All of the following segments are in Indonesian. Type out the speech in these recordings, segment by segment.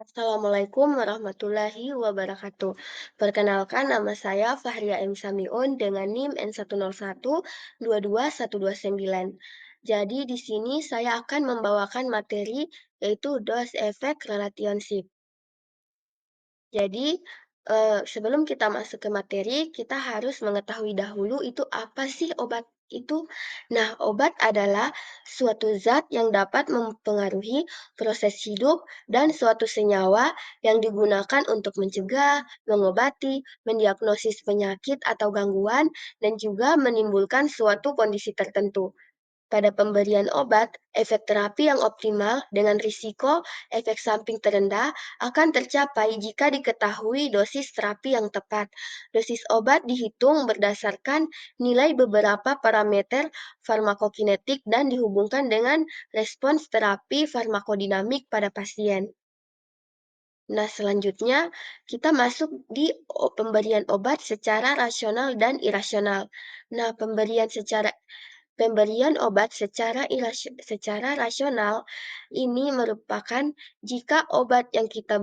Assalamualaikum warahmatullahi wabarakatuh. Perkenalkan nama saya Fahria M. Samiun dengan NIM N10122129. Jadi di sini saya akan membawakan materi yaitu dose efek relationship. Jadi, sebelum kita masuk ke materi, kita harus mengetahui dahulu itu apa sih obat itu. Nah, obat adalah suatu zat yang dapat mempengaruhi proses hidup dan suatu senyawa yang digunakan untuk mencegah, mengobati, mendiagnosis penyakit atau gangguan, dan juga menimbulkan suatu kondisi tertentu. Pada pemberian obat, efek terapi yang optimal dengan risiko efek samping terendah akan tercapai jika diketahui dosis terapi yang tepat. Dosis obat dihitung berdasarkan nilai beberapa parameter farmakokinetik dan dihubungkan dengan respons terapi farmakodinamik pada pasien. Nah, selanjutnya kita masuk di pemberian obat secara rasional dan irasional. Nah, pemberian obat secara rasional ini merupakan jika obat yang kita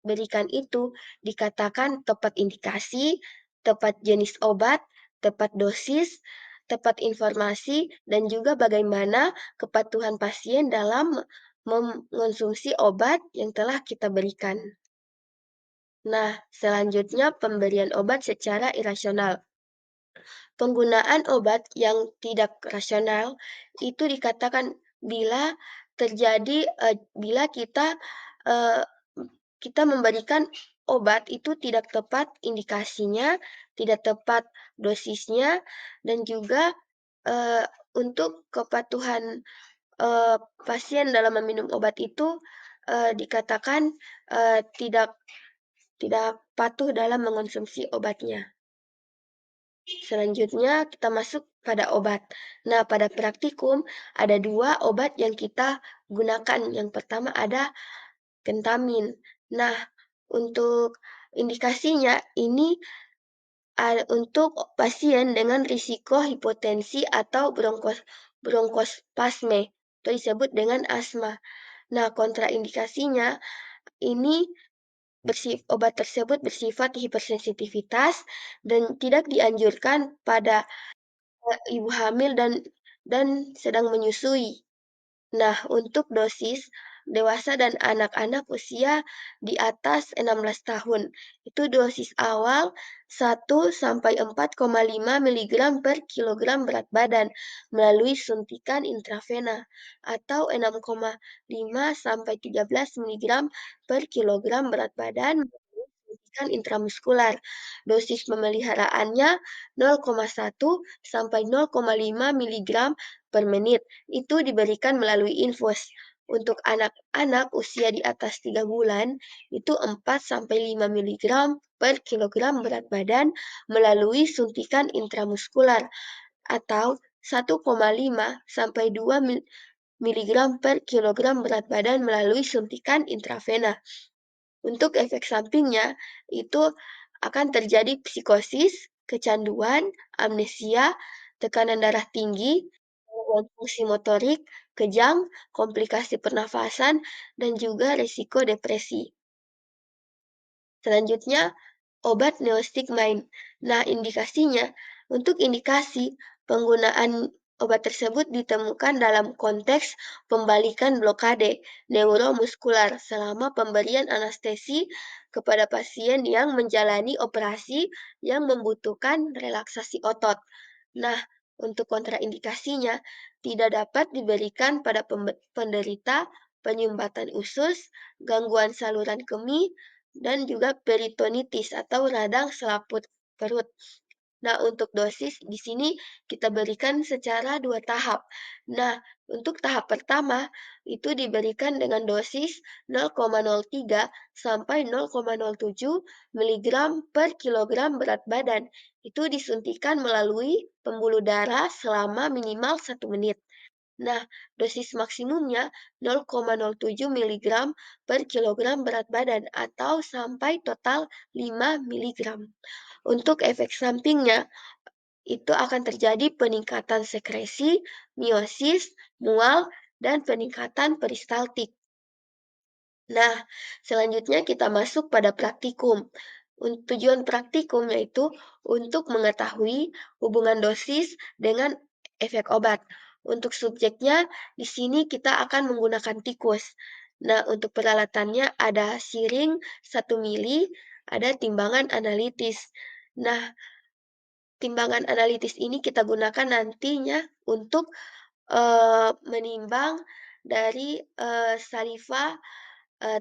berikan itu dikatakan tepat indikasi, tepat jenis obat, tepat dosis, tepat informasi, dan juga bagaimana kepatuhan pasien dalam mengonsumsi obat yang telah kita berikan. Nah, selanjutnya pemberian obat secara irasional. Penggunaan obat yang tidak rasional itu dikatakan bila bila eee, kita memberikan obat itu tidak tepat indikasinya, tidak tepat dosisnya, dan juga, untuk kepatuhan, pasien dalam meminum obat itu, dikatakan, tidak tidak patuh dalam mengonsumsi obatnya. Selanjutnya kita masuk pada obat. Nah, pada praktikum ada 2 obat yang kita gunakan. Yang pertama ada Pentamin. Nah, untuk indikasinya ini untuk pasien dengan risiko hipotensi atau bronkospasme atau disebut dengan asma. Nah, kontraindikasinya ini obat tersebut bersifat hipersensitivitas dan tidak dianjurkan pada ibu hamil dan sedang menyusui. Nah, untuk dosis dewasa dan anak-anak usia di atas 16 tahun, itu dosis awal 1 sampai 4,5 miligram per kilogram berat badan melalui suntikan intravena atau 6,5 sampai 13 miligram per kilogram berat badan melalui suntikan intramuskular. Dosis pemeliharaannya 0,1 sampai 0,5 miligram per menit. Itu diberikan melalui infus. Untuk anak-anak usia di atas 3 bulan, itu 4 sampai 5 miligram per kilogram berat badan melalui suntikan intramuskular atau 1,5 sampai 2 miligram per kilogram berat badan melalui suntikan intravena. Untuk efek sampingnya, itu akan terjadi psikosis, kecanduan, amnesia, tekanan darah tinggi, gangguan fungsi motorik, kejang, komplikasi pernafasan, dan juga risiko depresi. Selanjutnya, obat neostigmine. Nah, untuk indikasi penggunaan obat tersebut ditemukan dalam konteks pembalikan blokade neuromuskular selama pemberian anestesi kepada pasien yang menjalani operasi yang membutuhkan relaksasi otot. Nah, untuk kontraindikasinya, tidak dapat diberikan pada penderita penyumbatan usus, gangguan saluran kemih, dan juga peritonitis atau radang selaput perut. Nah, untuk dosis di sini kita berikan secara 2 tahap. Nah, untuk tahap pertama itu diberikan dengan dosis 0,03 sampai 0,07 miligram per kilogram berat badan. Itu disuntikan melalui pembuluh darah selama minimal 1 menit. Nah, dosis maksimumnya 0,07 miligram per kilogram berat badan atau sampai total 5 miligram. Untuk efek sampingnya, itu akan terjadi peningkatan sekresi, miosis, mual, dan peningkatan peristaltik. Nah, selanjutnya kita masuk pada praktikum. Tujuan praktikum yaitu untuk mengetahui hubungan dosis dengan efek obat. Untuk subjeknya, di sini kita akan menggunakan tikus. Nah, untuk peralatannya ada siring 1 mili, ada timbangan analitis. Nah, timbangan analitis ini kita gunakan nantinya untuk menimbang dari saliva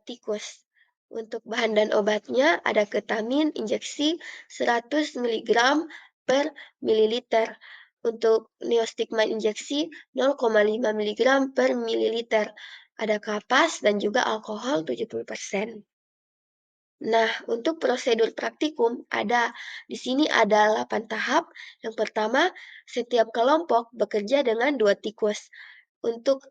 tikus. Untuk bahan dan obatnya ada ketamin injeksi 100 miligram per mililiter. Untuk neostigmine injeksi 0,5 miligram per mililiter. Ada kapas dan juga alkohol 70%. Nah, untuk prosedur praktikum di sini ada 8 tahap. Yang pertama, setiap kelompok bekerja dengan 2 tikus. Untuk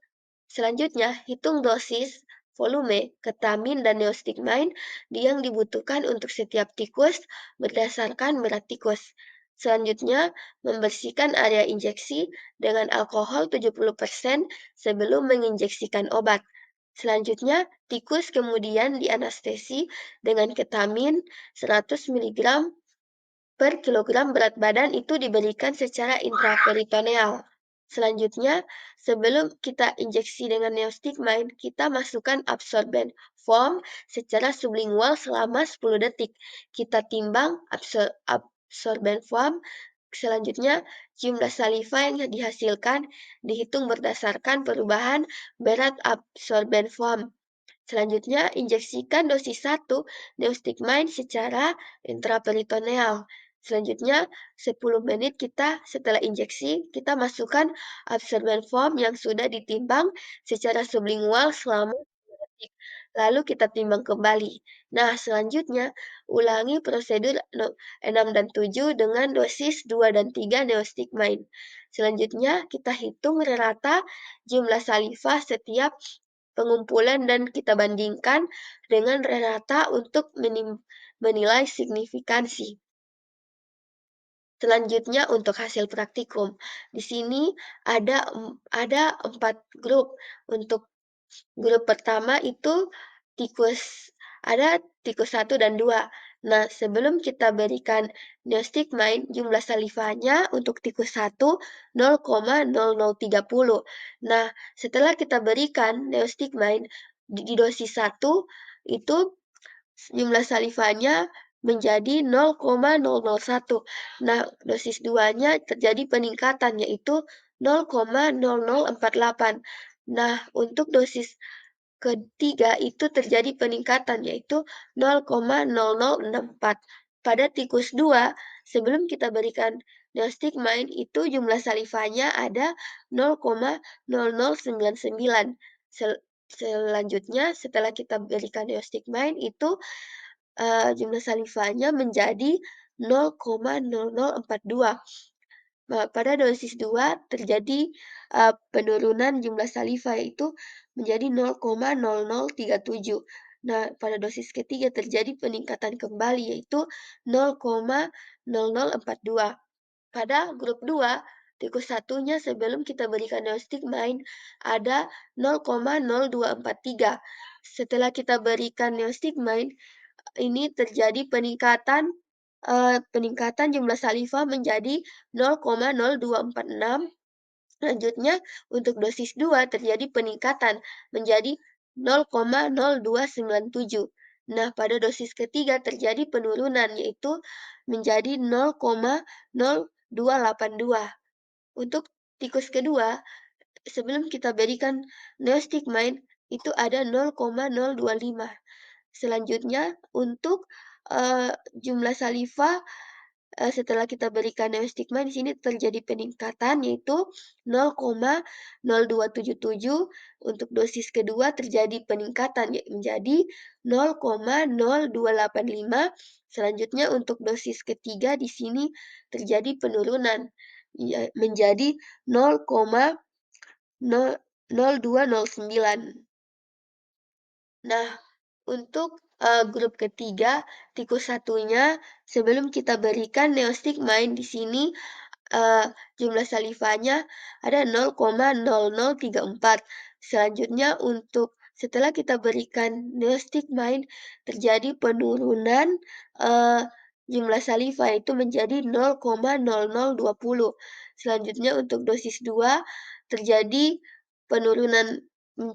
selanjutnya, hitung dosis, volume, ketamin, dan neostigmine yang dibutuhkan untuk setiap tikus berdasarkan berat tikus. Selanjutnya, membersihkan area injeksi dengan alkohol 70% sebelum menginjeksikan obat. Selanjutnya, tikus kemudian dianestesi dengan ketamin 100 miligram per kilogram berat badan itu diberikan secara intraperitoneal. Selanjutnya, sebelum kita injeksi dengan neostigmine, kita masukkan absorben foam secara sublingual selama 10 detik. Kita timbang absorben foam. Selanjutnya, jumlah saliva yang dihasilkan dihitung berdasarkan perubahan berat absorben foam. Selanjutnya, injeksikan dosis 1 neostigmine secara intraperitoneal. Selanjutnya, 10 menit setelah injeksi, kita masukkan absorben foam yang sudah ditimbang secara sublingual selama 10 detik. Lalu kita timbang kembali. Nah, selanjutnya, ulangi prosedur 6 dan 7 dengan dosis 2 dan 3 neostigmine. Selanjutnya, kita hitung rata jumlah saliva setiap pengumpulan dan kita bandingkan dengan rata untuk menilai signifikansi. Selanjutnya untuk hasil praktikum. Di sini ada 4 grup. Untuk grup pertama itu tikus ada tikus 1 dan 2. Nah, sebelum kita berikan neostigmine, jumlah salivanya untuk tikus 1 0,0030. Nah, setelah kita berikan neostigmine di dosis 1 itu jumlah salivanya menjadi 0,001. Nah, dosis 2-nya terjadi peningkatan yaitu 0,0048. Nah, untuk dosis ketiga itu terjadi peningkatan yaitu 0,0064. Pada tikus 2, sebelum kita berikan neostigmine itu jumlah salivanya ada 0,0099. Selanjutnya setelah kita berikan neostigmine itu jumlah salivanya menjadi 0,0042. Nah, pada dosis 2 terjadi penurunan jumlah saliva yaitu menjadi 0,0037. Nah, pada dosis ketiga terjadi peningkatan kembali yaitu 0,0042. Pada grup 2, tikus satunya sebelum kita berikan neostigmine ada 0,0243. Setelah kita berikan neostigmine, ini terjadi peningkatan jumlah saliva menjadi 0,0246. Selanjutnya, untuk dosis 2 terjadi peningkatan menjadi 0,0297. Nah, pada dosis ketiga terjadi penurunan yaitu menjadi 0,0282. Untuk tikus kedua, sebelum kita berikan neostigmine itu ada 0,025. Selanjutnya untuk, jumlah saliva, setelah kita berikan neostigma di sini terjadi peningkatan yaitu 0,0277, untuk dosis kedua terjadi peningkatan menjadi 0,0285, selanjutnya untuk dosis ketiga di sini terjadi penurunan menjadi 0,0209. Nah, untuk, grup ketiga, tikus satunya sebelum kita berikan neostigmine di sini, eee, jumlah salivanya ada 0,0034. Selanjutnya untuk Setelah kita berikan neostigmine, terjadi penurunan, eee, jumlah saliva itu menjadi 0,0020. Selanjutnya untuk dosis 2 terjadi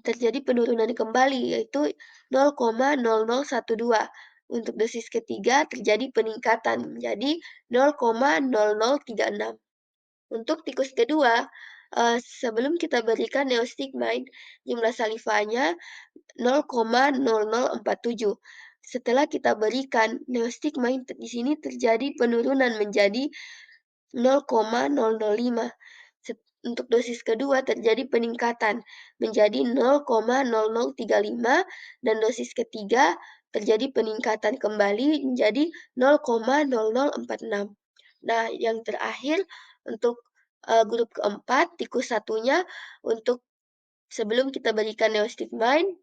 terjadi penurunan kembali yaitu 0,0012. Untuk dosis ketiga terjadi peningkatan menjadi 0,0036. Untuk tikus kedua, sebelum kita berikan neostigmine, jumlah salivanya 0,0047. Setelah kita berikan neostigmine, di sini terjadi penurunan menjadi 0,005. Untuk dosis kedua terjadi peningkatan menjadi 0,0035 dan dosis ketiga terjadi peningkatan kembali menjadi 0,0046. Nah, yang terakhir untuk, grup keempat, tikus satunya untuk sebelum kita berikan neostigmine,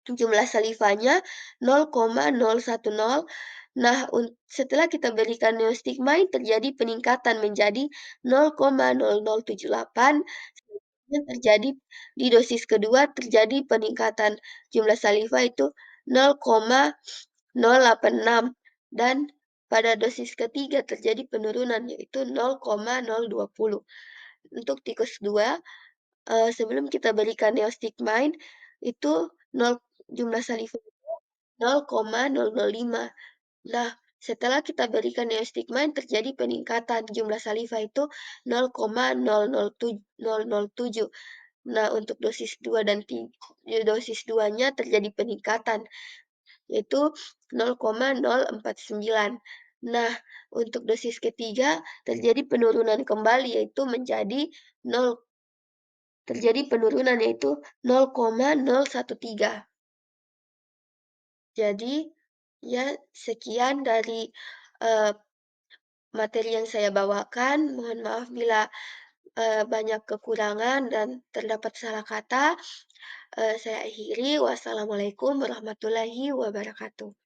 jumlah salivanya 0,010. Nah, setelah kita berikan neostigmine terjadi peningkatan menjadi 0,0078. Selanjutnya terjadi di dosis kedua terjadi peningkatan jumlah saliva itu 0,086 dan pada dosis ketiga terjadi penurunan yaitu 0,020. Untuk tikus 2 sebelum kita berikan neostigmine itu nol jumlah saliva 0,005. Nah, setelah kita berikan neostigmine terjadi peningkatan jumlah saliva itu 0,007. Nah, untuk dosis 2 dan dosis 2-nya terjadi peningkatan yaitu 0,049. Nah, untuk dosis ketiga terjadi penurunan kembali yaitu menjadi 0 terjadi penurunan yaitu 0,013. Jadi, ya sekian dari, eee, materi yang saya bawakan. Mohon maaf bila, banyak kekurangan dan terdapat salah kata. Saya akhiri, wassalamualaikum warahmatullahi wabarakatuh.